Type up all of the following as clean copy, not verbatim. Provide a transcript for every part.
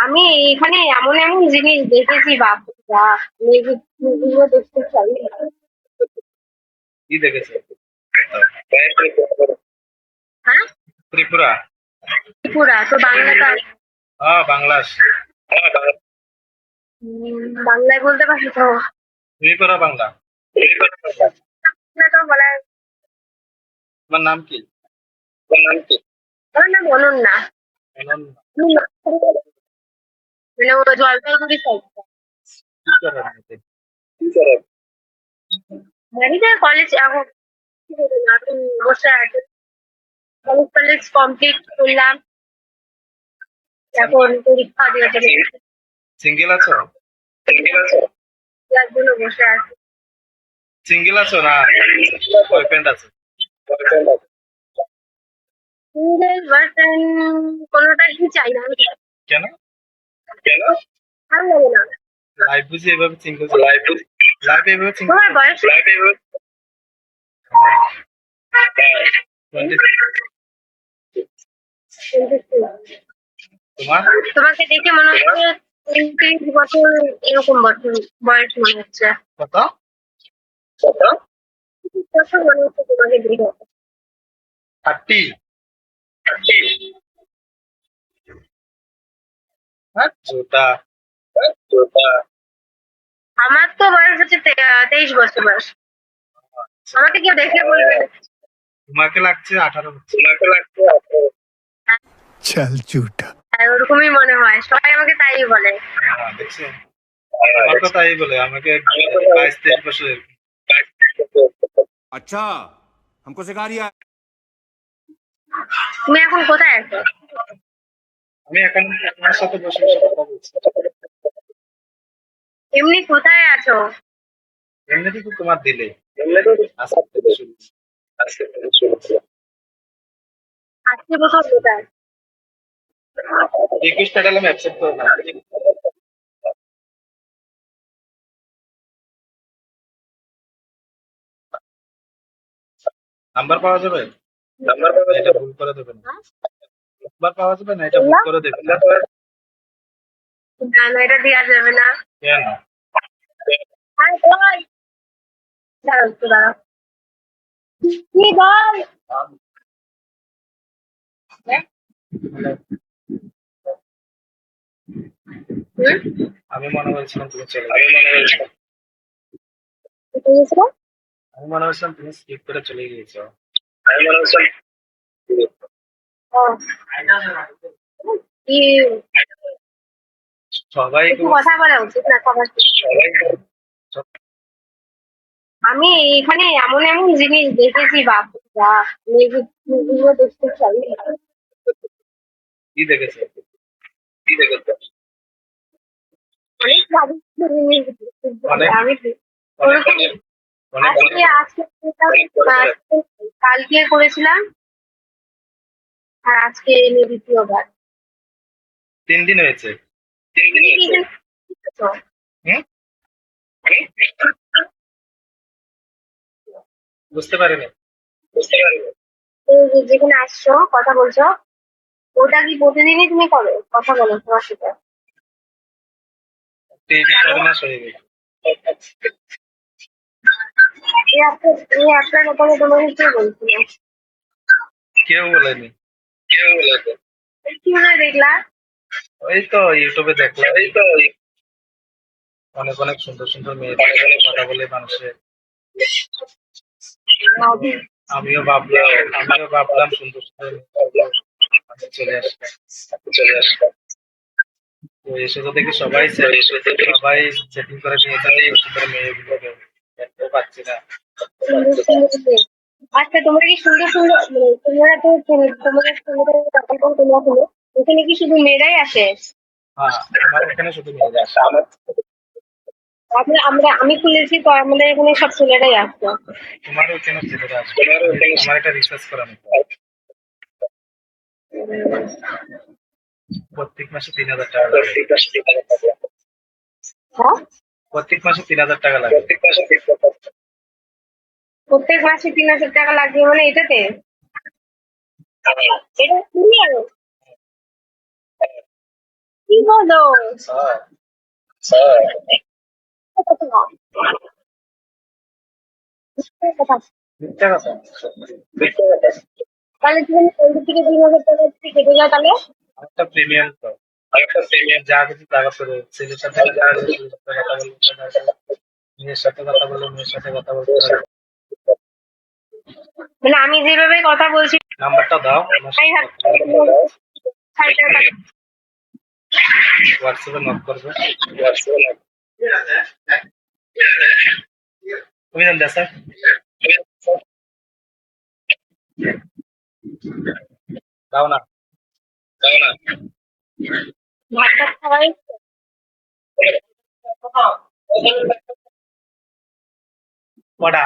আমি এখানে এমন এমন জিনিস দেখেছি, বাপরা! আমি এগুলো দেখতে চাই। কি দেখেছো? হ্যাঁ, ত্রিপুরা। ত্রিপুরা তো বাংলাটা হ্যাঁ, বাংলাদেশ। বাংলায় বলতে পারছো তো? ত্রিপুরা বাংলা। তো বলা। তোমার নাম কি? আমার নাম অনন্যা। অনন্যা। তুমি মানে ও জলপাইগুড়ি সাইড। কি করো এমনিতে? বাড়িতে কলেজ এখন কি করবো, এখন বসে আছে। কলেজ কমপ্লিট করলাম, এখন পরীক্ষা দিয়ে চলে সিঙ্গেল আছো? যার জন্য বসে আছি। সিঙ্গেল আছো না বয়ফ্রেন্ড আছে? সিঙ্গেল বয়ফ্রেন্ড কোনোটাই চাই না। কেন? ভালো লাগে না। লাইফ বুঝি এভাবে সিঙ্গেল লাইফ এভাবে সিঙ্গেল তোমার বয়স 26। তোমার? তোমাকে দেখে মনে হচ্ছে 29 বছর, এরকম বছর বয়স মনে হচ্ছে। কত? 25 বছর মনে হচ্ছে তোমাকে দেখে। 30? হ্যাঁ, জোতা। আমার তো বয়স হচ্ছে 23 বছর বয়স। আমাকে কেউ দেখে বলবে তোমাকে লাগছে 18 বছর। चल झूठा। ওরকমই মনে হয়, সবাই আমাকে তাই বলে। হ্যাঁ, দেখছো? আমাকে তাই বলে, আমাকে 22-23 বছর। अच्छा, हमको सिखा रिया। তুমি এখন কোথায় আছো? আমি এখন তোমার সাথে বসে বসে কথা বলছি। এমনি কোথায় আছো? এমনিতে তো তোমার দিলে আজকে থেকে শুরু। আজকে কোথাও কোথায়? রিকোয়েস্ট দিলাম, অ্যাকসেপ্ট করো না। নাম্বার পাওয়া যাবে? এটা ভুল করে দেবেন না। নাম্বার পাওয়া যাবে না, এটা ভুল করে দেবেন না। না না, এটা দেওয়া যাবে না। কেন? আরে ভাই, দাঁড়াও একটু দাঁড়াও। কি বল? হুম? আমি মনে হয়েছিলাম তুমি চলে গেছো। কি বলেছিল? আমি মনে হয়েছিলাম তুমি স্কিপ করে চলে গিয়েছো। ও, কি সবাই একটু কথা বলা উচিত না সবার সাথে? আমি এখানে এমন এমন জিনিস দেখেছি, বাপরা! আমি এগুলো দেখতে চাই। কি দেখেছো? অনেক ভালো জিনিস দেখেছি। অনেক আমি অনেক অনেক আজকে আজকে কালকে করেছিলাম, আর আজকে এনে দ্বিতীয়বার। 3 দিন হয়েছে। তুমি কি দেখেছো? হুম? বুঝতে পারিনি। তুমি যেখানে আসছো কথা বলছো, ওটা কি প্রতিদিনই তুমি করো, কথা বলো তোমার সাথে? 3-4 মাস হয়ে গেছে। এই আপনার ব্যাপারে তোমাকে কে বলছিল? কেউ বলেনি। কিভাবে দেখলা? ওই তো ইউটিউবে দেখলাম, অনেক অনেক সুন্দর সুন্দর মেয়েদের সাথে কথা বলে মানুষের। আমিও ভাবলাম সুন্দর সুন্দর মেয়ে, আমি চলে আসলাম। তো এসে তো দেখি সবাই সেটিং করে নিয়েছে সুন্দর সুন্দর মেয়েগুলোকে, দেখতেও পাচ্ছি না। সুন্দর সুন্দর মেয়ে। আচ্ছা, তোমরা কি সুন্দর সুন্দর তোমরা তো তোমরা সুন্দর তখন তোমরা হলো, এখানে কি শুধু মেয়েরাই আসে? হ্যাঁ, আমার এখানে শুধু মেয়েরা আসে। আমি খুলেছি তো আমাদের এখানে সব ছেলেরাই আসতো। তোমারও এখানে ছেলেরা আসবে, আমার এটা রিসার্চ করানো। প্রত্যেক মাসে 3,000 টাকা লাগে। হ্যাঁ, প্রত্যেক মাসে 3,000 টাকা লাগে। প্রত্যেক মাসে 3000 টাকা লাগবে মানে এটাতে? এটা শুনি আরো কি বলো? মিথ্যা কথা। তাহলে তুমি 20 থেকে 3000 টাকা যদি কেটে যায় তাহলে? একটা প্রিমিয়াম তো, যা কিছু টাকা করে ছেলের সাথে কথা বলে ছেলের সাথে কথা বলতে পারবে, মেয়ের সাথে কথা বলে মেয়ের সাথে কথা বলতে পারবে। মানে আমি যেভাবে কথা বলছি নাম্বারটা দাও, আমার তাই সাথে কথা বলবে। হোয়াটসঅ্যাপে নক করবে। তুমি জান স্যার দাও না। ভাত টাত খাওয়াই কটা?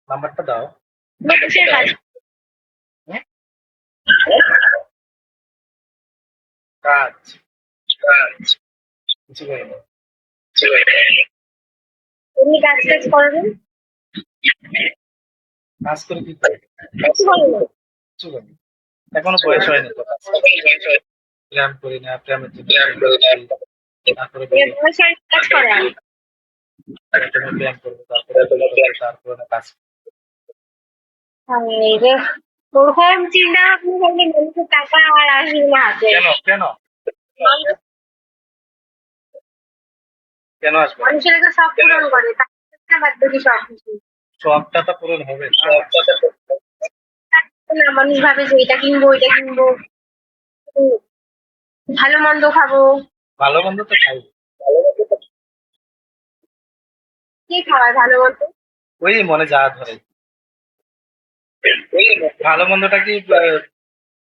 নাম্বারটা দাও। কিসের কাজ? কাজ কিছু করি না। এমনি কাজ টাজ করবেন? কাজ করে কি করি? কিছু করেন না? কিছু করি না। এখনো বয়স হয়নি তো কাজ। প্রেম করি না, প্রেমের জন্য তারপরে এর বয়সে আর কাজ করেন? প্রেম করবো, তারপরে কাজ। এই রে, ওরকম চিন্তা ভাবনা করলে মানুষের টাকা আর আসবে না হাতে। কেন কেন মানুষ- কেন আসবে? মানুষের একটা শখ পূরণ করে তার বাদ বাকি সব কিছু শখটা তো পূরণ হবে না। না, মানুষ ভাবে যে এটা কিনবো ওইটা কিনবো, উম, ভালো মন্দ খাবো। ভালো মন্দ তো খাই, কি খাওয়ায় ভালো মন্দ? ওই মনে যা ধরে। ভালো মন্দটা কি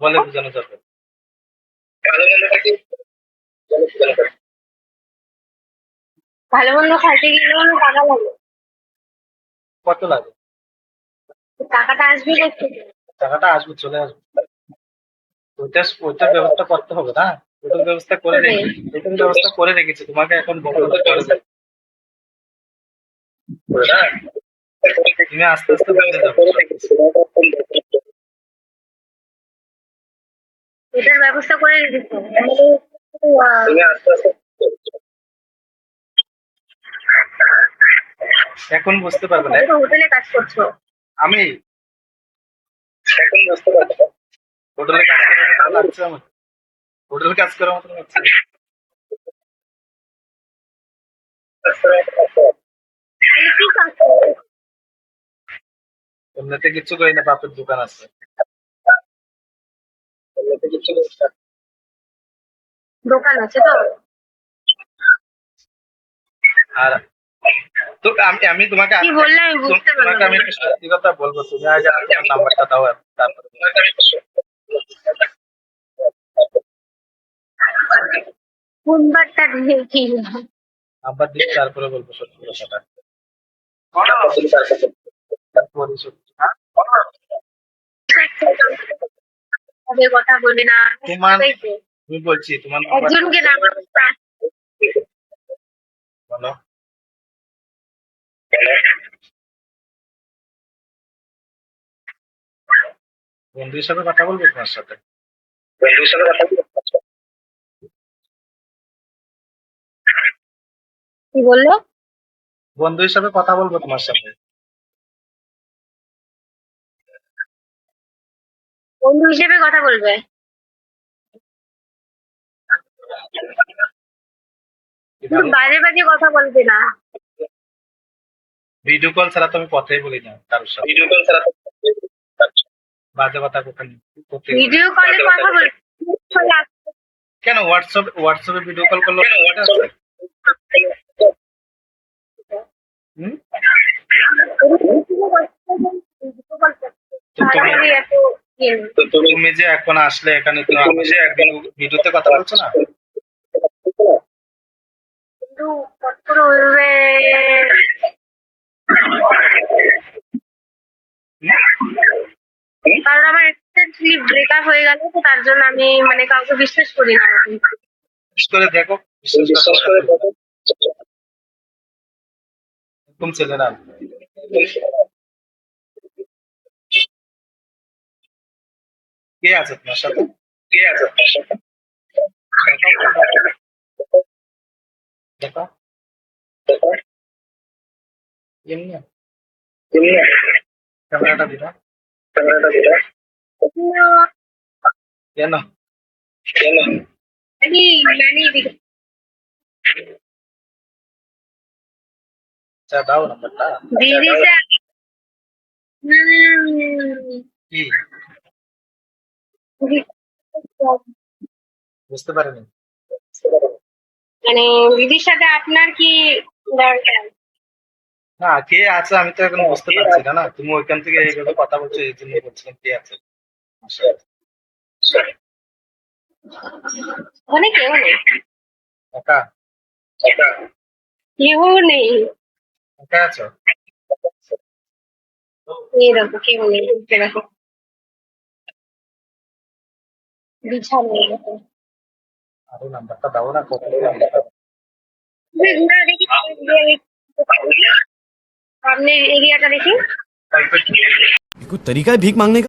বলে বোঝানো যাবে? ভালো মন্দ খাইতে গেলেও না টাকা লাগে। কত লাগে? টাকাটা আসবে কোথেকে? টাকাটা আসবে, চলে আসবে। ওইটার ব্যবস্থা করতে হবে না? ওইটার ব্যবস্থা করে রেখে ওইটার ব্যবস্থা করে রেখেছি, তোমাকে এখন বন্ধ করে দেবো। তুমি আস্তে আস্তে বুঝে যাবে সবকিছু। এটার ব্যবস্থা করে রেখেছো এখন বুঝতে পারবে না। হোটেলে কাজ করছো? আমি হোটেলে কাজ করার মতো লাগছে আমার। হোটেলে কাজ করার মতো লাগছে। তাহলে কি কাজ করো? এমনিতে কিচ্ছু করি না, বাপের দোকান আছে। দোকান আছে তো? আর তো আমি আমি তোমাকে কি বললে আমি বুঝতে তোমাকে পারলাম আমি না। একটা সত্যি কথা বলবো, তুমি আগে আমার নাম্বারটা দাও, তারপরে কোনবারটা দিয়ে কি? নাম্বার দিই, তারপরে বলবো সত্যি কথাটা। তারপরে সত্যি। তবে কথা বলি না। তোমার তাই তো। আমি বলছি তোমার নাম্বার একজনকে নাম্বার বলো। বন্ধু হিসাবে কথা বলবো তোমার সাথে। কি বললো? বন্ধু হিসাবে কথা বলবো তোমার সাথে। বন্ধু হিসেবে কথা বলবে? কিন্তু বাজে বাজে কথা বলবে না। ভিডিও কল ছাড়া তো আমি কথাই বলি না কারোর সাথে। বাজে কথা কোথায় করতে গেলে। ভিডিও কলে কথা বলবে? কেন হোয়াটসঅ্যাপে ভিডিও কল করলে অসুবিধা আছে? হুম? তুমি যে এখন আসলে এখানে, তো আমি যে ভিডিওতে কথা বলছো না? কিন্তু কতক্ষণ বলবে? কারণ আমার রিসেন্টলি ব্রেকআপ হয়ে গেল তো, তার জন্য আমি মানে কাউকে বিশ্বাস করি না এখন। বিশেষ করে দেখো, বিশ্বাস করতে तुमसे लेना কে আছে তোমার সাথে দেখো এমনি ক্যামেরাটা দিবা কেন আমি মানে আচ্ছা দাও নাম্বারটা দিদি স্যার কি বুঝতে পারিনি মানে দিদির সাথে আপনার কি দরকার? না কে আছে আমি তো এখন বুঝতে পারছি না তুমি ওইখান থেকে এইভাবে কথা বলছো এই জন্য বলছিলাম কে আছে ওখানে কেউ নেই, একা কেউ নেই, একা আছো এই দেখো কেউ নেই, এই দেখো বিছানা নেই। আরে নাম্বারটা দাও না কখন তুমি ঘুরে দেখি সামনের এরিয়াটা দেখি। ये कोई तरीका है भीख मांगने का?